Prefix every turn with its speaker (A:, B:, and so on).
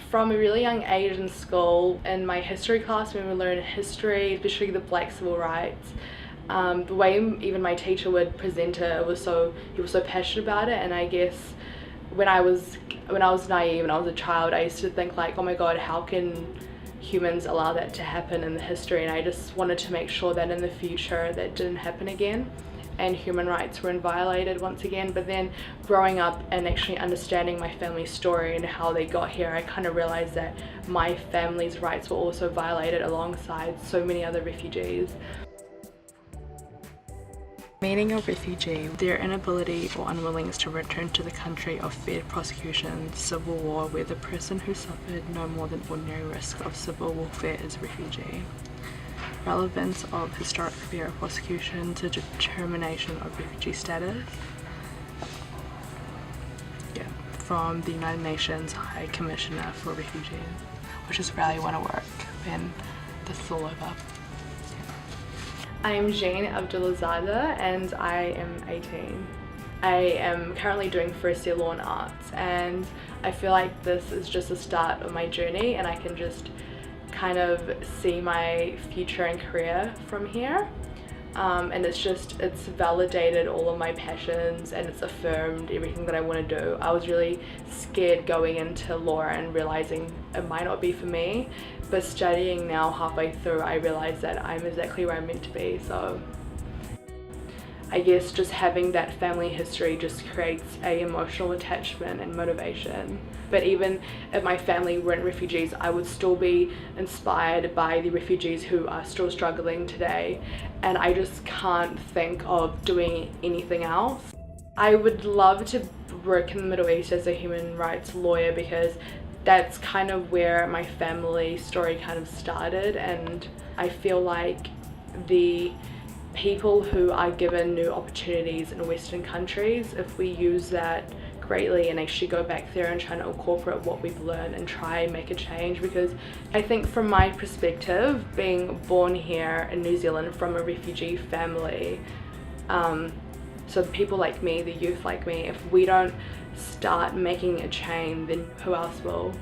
A: From a really young age in school, in my history class, when we learned history, especially the Black civil rights, the way even my teacher would present it, he was so passionate about it. And I guess when I was naive and I was a child, I used to think like, oh my god, how can humans allow that to happen in the history? And I just wanted to make sure that in the future that didn't happen again and human rights weren't violated once again. But then growing up and actually understanding my family's story and how they got here, I kind of realized that my family's rights were also violated alongside so many other refugees. Meaning of refugee, their inability or unwillingness to return to the country of fear prosecution, civil war, where the person who suffered no more than ordinary risk of civil warfare is refugee. Relevance of historic fear of prosecution to determination of refugee status. Yeah, from the United Nations High Commissioner for Refugees, which is really want to work when this is all over. I am Zheen and I am 18. I am currently doing first year law and arts, and I feel like this is just the start of my journey and I can just kind of see my future and career from here. And it's validated all of my passions and it's affirmed everything that I want to do. I was really scared going into law and realizing it might not be for me, but studying now halfway through, I realized that I'm exactly where I'm meant to be. So I guess just having that family history just creates an emotional attachment and motivation. But even if my family weren't refugees, I would still be inspired by the refugees who are still struggling today, and I just can't think of doing anything else. I would love to work in the Middle East as a human rights lawyer because that's kind of where my family story kind of started, and I feel like the people who are given new opportunities in Western countries, if we use that greatly and actually go back there and try to incorporate what we've learned and try and make a change. Because I think from my perspective, being born here in New Zealand from a refugee family, so people like me, the youth like me, if we don't start making a change, then who else will?